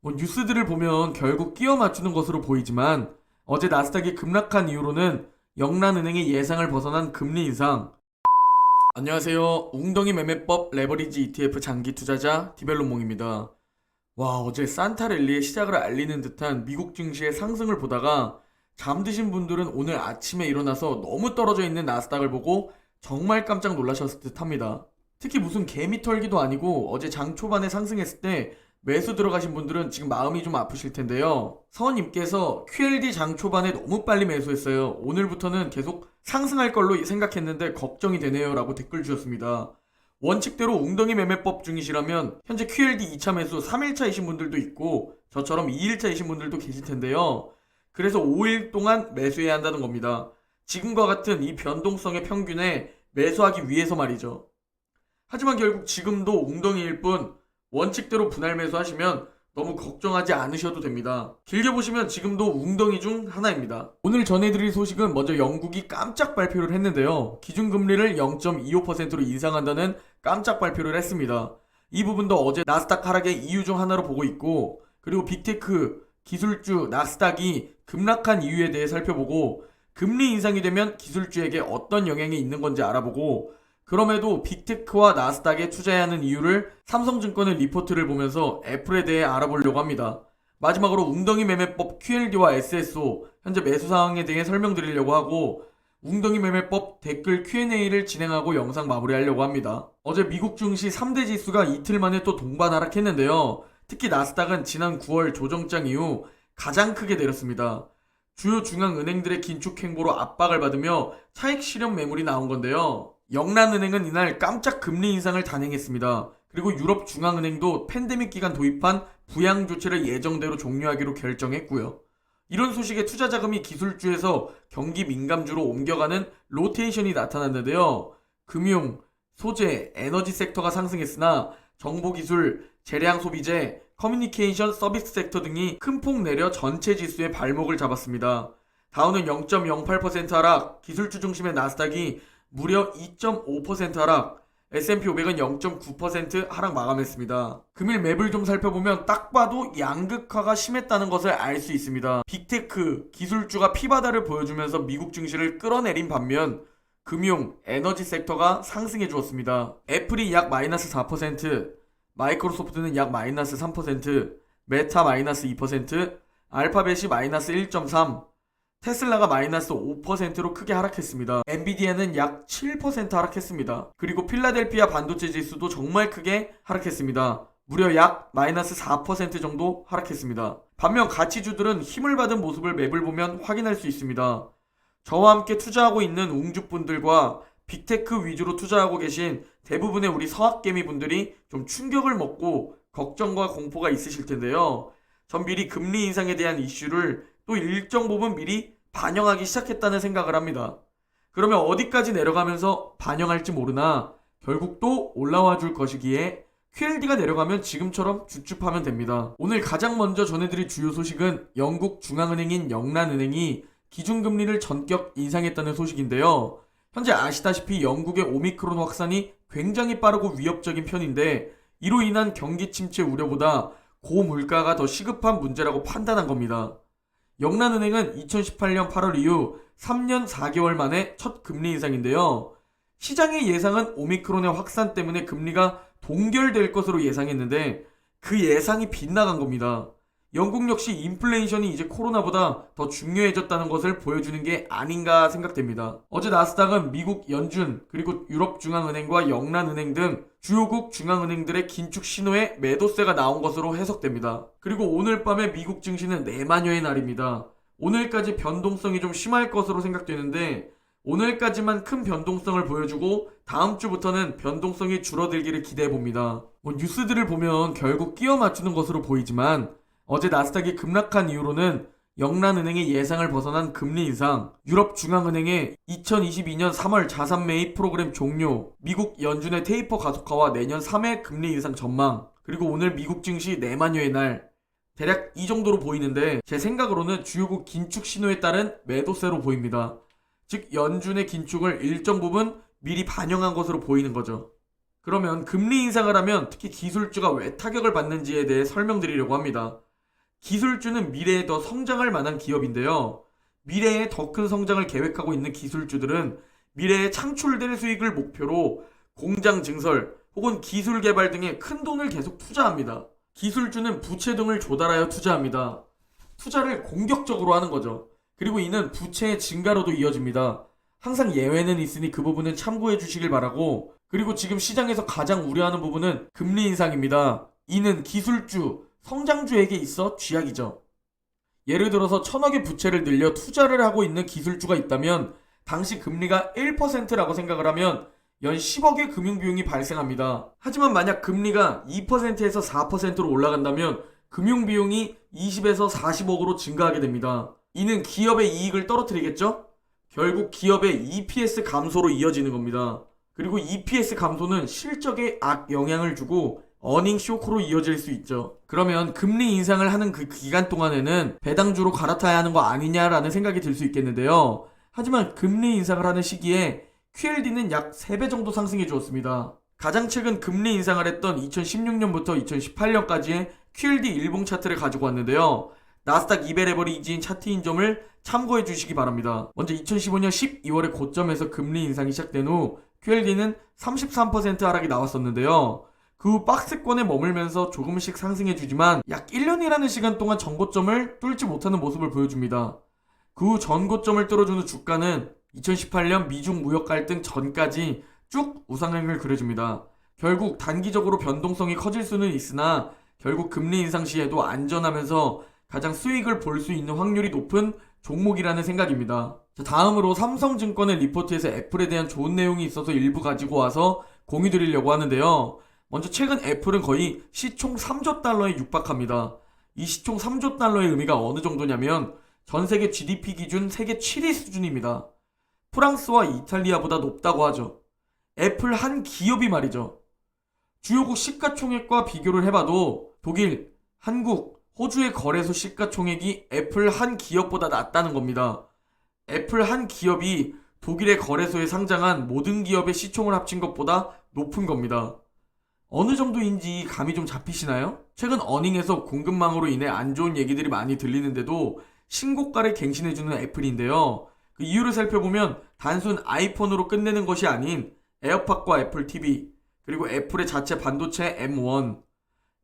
뉴스들을 보면 결국 끼워 맞추는 것으로 보이지만 어제 나스닥이 급락한 이유로는 영란은행의 예상을 벗어난 금리 인상. 안녕하세요. 웅덩이 매매법 레버리지 ETF 장기 투자자 디벨롭몽입니다. 와, 어제 산타랠리의 시작을 알리는 듯한 미국 증시의 상승을 보다가 잠드신 분들은 오늘 아침에 일어나서 너무 떨어져 있는 나스닥을 보고 정말 깜짝 놀라셨을 듯 합니다. 특히 무슨 개미 털기도 아니고 어제 장 초반에 상승했을 때 매수 들어가신 분들은 지금 마음이 좀 아프실 텐데요. 서원님께서 QLD 장 초반에 너무 빨리 매수했어요. 오늘부터는 계속 상승할 걸로 생각했는데 걱정이 되네요 라고 댓글 주셨습니다. 원칙대로 웅덩이 매매법 중이시라면 현재 QLD 2차 매수 3일차이신 분들도 있고 저처럼 2일차이신 분들도 계실 텐데요. 그래서 5일 동안 매수해야 한다는 겁니다. 지금과 같은 이 변동성의 평균에 매수하기 위해서 말이죠. 하지만 결국 지금도 웅덩이일 뿐 원칙대로 분할 매수하시면 너무 걱정하지 않으셔도 됩니다. 길게 보시면 지금도 웅덩이 중 하나입니다. 오늘 전해드릴 소식은 먼저 영국이 깜짝 발표를 했는데요. 기준금리를 0.25%로 인상한다는 깜짝 발표를 했습니다. 이 부분도 어제 나스닥 하락의 이유 중 하나로 보고 있고, 그리고 빅테크, 기술주, 나스닥이 급락한 이유에 대해 살펴보고, 금리 인상이 되면 기술주에게 어떤 영향이 있는 건지 알아보고, 그럼에도 빅테크와 나스닥에 투자해야 하는 이유를 삼성증권의 리포트를 보면서 애플에 대해 알아보려고 합니다. 마지막으로 웅덩이 매매법 QLD와 SSO 현재 매수 상황에 대해 설명드리려고 하고, 웅덩이 매매법 댓글 Q&A를 진행하고 영상 마무리하려고 합니다. 어제 미국 증시 3대 지수가 이틀 만에 또 동반 하락했는데요. 특히 나스닥은 지난 9월 조정장 이후 가장 크게 내렸습니다. 주요 중앙은행들의 긴축 행보로 압박을 받으며 차익 실현 매물이 나온 건데요. 영란은행은 이날 깜짝 금리 인상을 단행했습니다. 그리고 유럽중앙은행도 팬데믹 기간 도입한 부양 조치를 예정대로 종료하기로 결정했고요. 이런 소식에 투자 자금이 기술주에서 경기 민감주로 옮겨가는 로테이션이 나타났는데요. 금융, 소재, 에너지 섹터가 상승했으나 정보기술, 재량 소비재, 커뮤니케이션 서비스 섹터 등이 큰 폭 내려 전체 지수의 발목을 잡았습니다. 다우는 0.08% 하락, 기술주 중심의 나스닥이 무려 2.5% 하락, S&P 500은 0.9% 하락 마감했습니다. 금일 맵을 좀 살펴보면 딱 봐도 양극화가 심했다는 것을 알 수 있습니다. 빅테크, 기술주가 피바다를 보여주면서 미국 증시를 끌어내린 반면 금융, 에너지 섹터가 상승해 주었습니다. 애플이 약 마이너스 4%, 마이크로소프트는 약 마이너스 3%, 메타 마이너스 2%, 알파벳이 마이너스 1.3%, 테슬라가 마이너스 5%로 크게 하락했습니다. 엔비디아는 약 7% 하락했습니다. 그리고 필라델피아 반도체 지수도 정말 크게 하락했습니다. 무려 약 마이너스 4% 정도 하락했습니다. 반면 가치주들은 힘을 받은 모습을 맵을 보면 확인할 수 있습니다. 저와 함께 투자하고 있는 웅주분들과 빅테크 위주로 투자하고 계신 대부분의 우리 서학개미 분들이 좀 충격을 먹고 걱정과 공포가 있으실 텐데요. 전 미리 금리 인상에 대한 이슈를 또 일정 부분 미리 반영하기 시작했다는 생각을 합니다. 그러면 어디까지 내려가면서 반영할지 모르나 결국 또 올라와 줄 것이기에 QLD가 내려가면 지금처럼 줍줍하면 됩니다. 오늘 가장 먼저 전해드릴 주요 소식은 영국 중앙은행인 영란은행이 기준금리를 전격 인상했다는 소식인데요. 현재 아시다시피 영국의 오미크론 확산이 굉장히 빠르고 위협적인 편인데 이로 인한 경기 침체 우려보다 고물가가 더 시급한 문제라고 판단한 겁니다. 영란은행은 2018년 8월 이후 3년 4개월 만에 첫 금리 인상인데요. 시장의 예상은 오미크론의 확산 때문에 금리가 동결될 것으로 예상했는데 그 예상이 빗나간 겁니다. 영국 역시 인플레이션이 이제 코로나보다 더 중요해졌다는 것을 보여주는 게 아닌가 생각됩니다. 어제 나스닥은 미국 연준 그리고 유럽중앙은행과 영란은행 등 주요국 중앙은행들의 긴축 신호에 매도세가 나온 것으로 해석됩니다. 그리고 오늘 밤에 미국 증시는 내마녀의 날입니다. 오늘까지 변동성이 좀 심할 것으로 생각되는데 오늘까지만 큰 변동성을 보여주고 다음 주부터는 변동성이 줄어들기를 기대해봅니다. 뉴스들을 보면 결국 끼워 맞추는 것으로 보이지만 어제 나스닥이 급락한 이유로는 영란은행의 예상을 벗어난 금리 인상, 유럽중앙은행의 2022년 3월 자산 매입 프로그램 종료, 미국 연준의 테이퍼 가속화와 내년 3회 금리 인상 전망, 그리고 오늘 미국 증시 내마녀의 날, 대략 이 정도로 보이는데 제 생각으로는 주요국 긴축 신호에 따른 매도세로 보입니다. 즉 연준의 긴축을 일정 부분 미리 반영한 것으로 보이는 거죠. 그러면 금리 인상을 하면 특히 기술주가 왜 타격을 받는지에 대해 설명드리려고 합니다. 기술주는 미래에 더 성장할 만한 기업인데요. 미래에 더 큰 성장을 계획하고 있는 기술주들은 미래에 창출될 수익을 목표로 공장 증설 혹은 기술 개발 등에 큰 돈을 계속 투자합니다. 기술주는 부채 등을 조달하여 투자합니다. 투자를 공격적으로 하는 거죠. 그리고 이는 부채의 증가로도 이어집니다. 항상 예외는 있으니 그 부분은 참고해 주시길 바라고, 그리고 지금 시장에서 가장 우려하는 부분은 금리 인상입니다. 이는 기술주, 성장주에게 있어 쥐약이죠. 예를 들어서 1,000억의 부채를 늘려 투자를 하고 있는 기술주가 있다면 당시 금리가 1%라고 생각을 하면 연 10억의 금융비용이 발생합니다. 하지만 만약 금리가 2%에서 4%로 올라간다면 금융비용이 20에서 40억으로 증가하게 됩니다. 이는 기업의 이익을 떨어뜨리겠죠? 결국 기업의 EPS 감소로 이어지는 겁니다. 그리고 EPS 감소는 실적에 악영향을 주고 어닝 쇼크로 이어질 수 있죠. 그러면 금리 인상을 하는 그 기간 동안에는 배당주로 갈아타야 하는 거 아니냐라는 생각이 들 수 있겠는데요. 하지만 금리 인상을 하는 시기에 QLD는 약 3배 정도 상승해 주었습니다. 가장 최근 금리 인상을 했던 2016년부터 2018년까지의 QLD 일봉 차트를 가지고 왔는데요. 나스닥 200 레버리지인 차트인 점을 참고해 주시기 바랍니다. 먼저 2015년 12월에 고점에서 금리 인상이 시작된 후 QLD는 33% 하락이 나왔었는데요. 그 후 박스권에 머물면서 조금씩 상승해 주지만 약 1년이라는 시간 동안 전고점을 뚫지 못하는 모습을 보여줍니다. 그 후 전고점을 뚫어주는 주가는 2018년 미중 무역 갈등 전까지 쭉 우상향을 그려줍니다. 결국 단기적으로 변동성이 커질 수는 있으나 결국 금리 인상 시에도 안전하면서 가장 수익을 볼 수 있는 확률이 높은 종목이라는 생각입니다. 자, 다음으로 삼성증권의 리포트에서 애플에 대한 좋은 내용이 있어서 일부 가지고 와서 공유 드리려고 하는데요. 먼저 최근 애플은 거의 시총 3조 달러에 육박합니다. 이 시총 3조 달러의 의미가 어느 정도냐면 전 세계 GDP 기준 세계 7위 수준입니다. 프랑스와 이탈리아보다 높다고 하죠. 애플 한 기업이 말이죠. 주요국 시가총액과 비교를 해봐도 독일, 한국, 호주의 거래소 시가총액이 애플 한 기업보다 낮다는 겁니다. 애플 한 기업이 독일의 거래소에 상장한 모든 기업의 시총을 합친 것보다 높은 겁니다. 어느 정도인지 감이 좀 잡히시나요? 최근 어닝에서 공급망으로 인해 안 좋은 얘기들이 많이 들리는데도 신고가를 갱신해주는 애플인데요. 그 이유를 살펴보면 단순 아이폰으로 끝내는 것이 아닌 에어팟과 애플 TV, 그리고 애플의 자체 반도체 M1,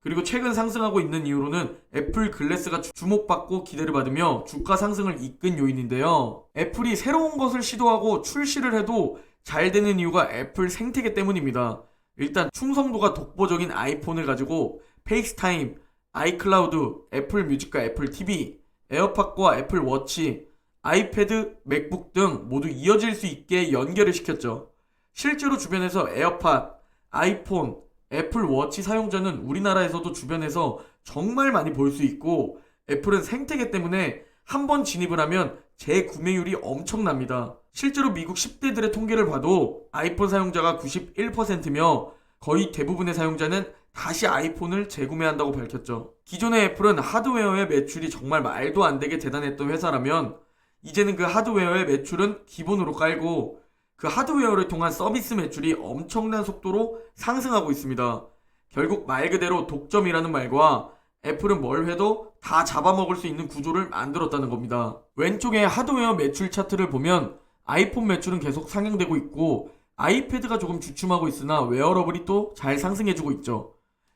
그리고 최근 상승하고 있는 이유로는 애플 글래스가 주목받고 기대를 받으며 주가 상승을 이끈 요인인데요. 애플이 새로운 것을 시도하고 출시를 해도 잘 되는 이유가 애플 생태계 때문입니다. 일단 충성도가 독보적인 아이폰을 가지고 페이스타임, 아이클라우드, 애플 뮤직과 애플 TV, 에어팟과 애플 워치, 아이패드, 맥북 등 모두 이어질 수 있게 연결을 시켰죠. 실제로 주변에서 에어팟, 아이폰, 애플 워치 사용자는 우리나라에서도 주변에서 정말 많이 볼 수 있고, 애플은 생태계 때문에 한번 진입을 하면 재구매율이 엄청납니다. 실제로 미국 10대들의 통계를 봐도 아이폰 사용자가 91%며 거의 대부분의 사용자는 다시 아이폰을 재구매한다고 밝혔죠. 기존의 애플은 하드웨어의 매출이 정말 말도 안 되게 대단했던 회사라면 이제는 그 하드웨어의 매출은 기본으로 깔고 그 하드웨어를 통한 서비스 매출이 엄청난 속도로 상승하고 있습니다. 결국 말 그대로 독점이라는 말과 애플은 뭘 해도 다 잡아먹을 수 있는 구조를 만들었다는 겁니다. 왼쪽에 하드웨어 매출 차트를 보면 아이폰 매출은 계속 상향되고 있고 아이패드가 조금 주춤하고 있으나 웨어러블이 또 잘 상승해주고 있죠.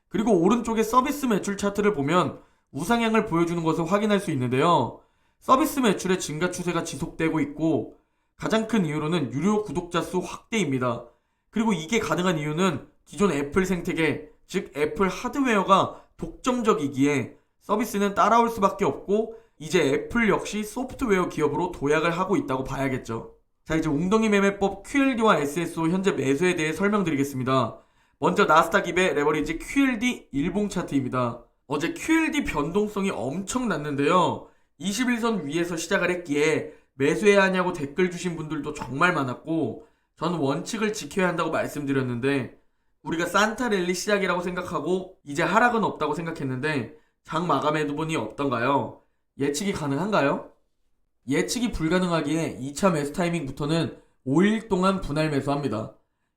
그리고 오른쪽에 서비스 매출 차트를 보면 우상향을 보여주는 것을 확인할 수 있는데요. 서비스 매출의 증가 추세가 지속되고 있고 가장 큰 이유로는 유료 구독자 수 확대입니다. 그리고 이게 가능한 이유는 기존 애플 생태계, 즉 애플 하드웨어가 독점적이기에 서비스는 따라올 수밖에 없고 이제 애플 역시 소프트웨어 기업으로 도약을 하고 있다고 봐야겠죠. 자, 이제 웅덩이 매매법 QLD와 SSO 현재 매수에 대해 설명드리겠습니다. 먼저 나스닥 200 레버리지 QLD 일봉 차트입니다. 어제 QLD 변동성이 엄청 났는데요. 21선 위에서 시작을 했기에 매수해야 하냐고 댓글 주신 분들도 정말 많았고 저는 원칙을 지켜야 한다고 말씀드렸는데 우리가 산타랠리 시작이라고 생각하고 이제 하락은 없다고 생각했는데 장 마감해두보니 어떤가요? 예측이 가능한가요? 예측이 불가능하기에 2차 매수 타이밍부터는 5일 동안 분할 매수합니다.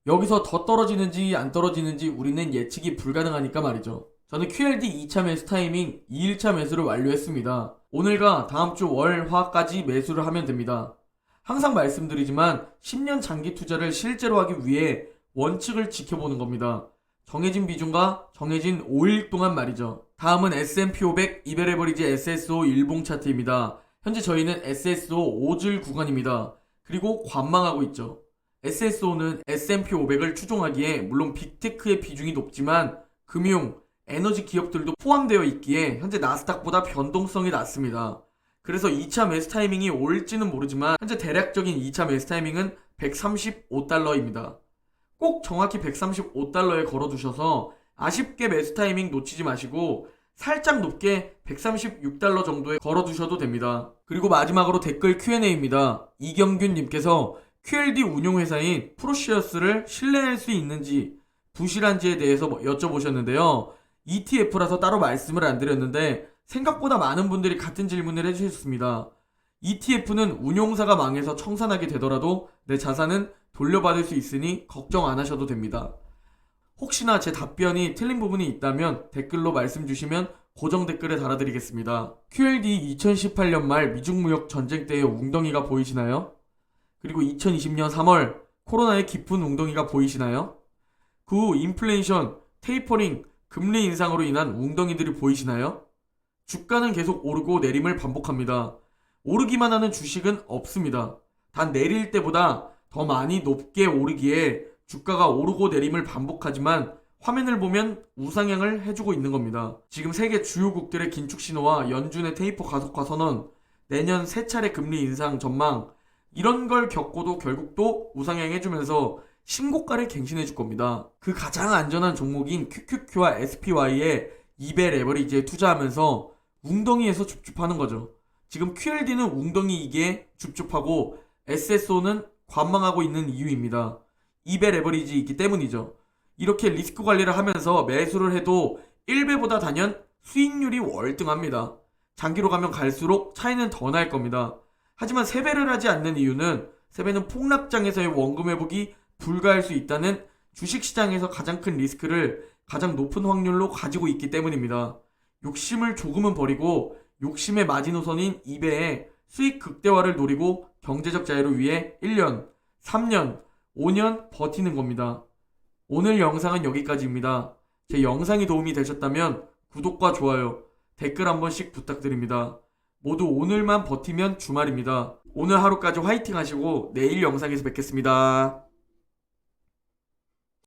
여기서 더 떨어지는지 안 떨어지는지 우리는 예측이 불가능하니까 말이죠. 저는 QLD 2차 매수 타이밍 2일차 매수를 완료했습니다. 오늘과 다음주 월, 화까지 매수를 하면 됩니다. 항상 말씀드리지만 10년 장기 투자를 실제로 하기 위해 원칙을 지켜보는 겁니다. 정해진 비중과 정해진 5일 동안 말이죠. 다음은 S&P 500 이베 레버리지 SSO 일봉 차트입니다. 현재 저희는 SSO 5줄 구간입니다. 그리고 관망하고 있죠. SSO는 S&P 500을 추종하기에 물론 빅테크의 비중이 높지만 금융, 에너지 기업들도 포함되어 있기에 현재 나스닥보다 변동성이 낮습니다. 그래서 2차 매수 타이밍이 올지는 모르지만 현재 대략적인 2차 매수 타이밍은 135달러입니다. 꼭 정확히 135달러에 걸어두셔서 아쉽게 매수 타이밍 놓치지 마시고 살짝 높게 136달러 정도에 걸어두셔도 됩니다. 그리고 마지막으로 댓글 Q&A입니다. 이경균님께서 QLD 운용회사인 프로시어스를 신뢰할 수 있는지 부실한지에 대해서 여쭤보셨는데요. ETF라서 따로 말씀을 안 드렸는데 생각보다 많은 분들이 같은 질문을 해주셨습니다. ETF는 운용사가 망해서 청산하게 되더라도 내 자산은 돌려받을 수 있으니 걱정 안 하셔도 됩니다. 혹시나 제 답변이 틀린 부분이 있다면 댓글로 말씀 주시면 고정 댓글에 달아드리겠습니다. QLD 2018년 말 미중무역 전쟁 때의 웅덩이가 보이시나요? 그리고 2020년 3월 코로나의 깊은 웅덩이가 보이시나요? 그 후 인플레이션, 테이퍼링, 금리 인상으로 인한 웅덩이들이 보이시나요? 주가는 계속 오르고 내림을 반복합니다. 오르기만 하는 주식은 없습니다. 단 내릴 때보다 더 많이 높게 오르기에 주가가 오르고 내림을 반복하지만 화면을 보면 우상향을 해주고 있는 겁니다. 지금 세계 주요국들의 긴축 신호와 연준의 테이퍼 가속화 선언, 내년 세 차례 금리 인상 전망 이런 걸 겪고도 결국 또 우상향해주면서 신고가를 갱신해줄 겁니다. 그 가장 안전한 종목인 QQQ와 SPY에 이베 레버리지에 투자하면서 웅덩이에서 줍줍하는 거죠. 지금 QLD는 웅덩이이기에 줍줍하고 SSO는 관망하고 있는 이유입니다. 이베 레버리지 있기 때문이죠. 이렇게 리스크 관리를 하면서 매수를 해도 1배보다 단연 수익률이 월등합니다. 장기로 가면 갈수록 차이는 더 날 겁니다. 하지만 3배를 하지 않는 이유는 3배는 폭락장에서의 원금 회복이 불가할 수 있다는 주식시장에서 가장 큰 리스크를 가장 높은 확률로 가지고 있기 때문입니다. 욕심을 조금은 버리고 욕심의 마지노선인 2배에 수익 극대화를 노리고 경제적 자유를 위해 1년, 3년, 5년 버티는 겁니다. 오늘 영상은 여기까지입니다. 제 영상이 도움이 되셨다면 구독과 좋아요, 댓글 한 번씩 부탁드립니다. 모두 오늘만 버티면 주말입니다. 오늘 하루까지 화이팅 하시고 내일 영상에서 뵙겠습니다.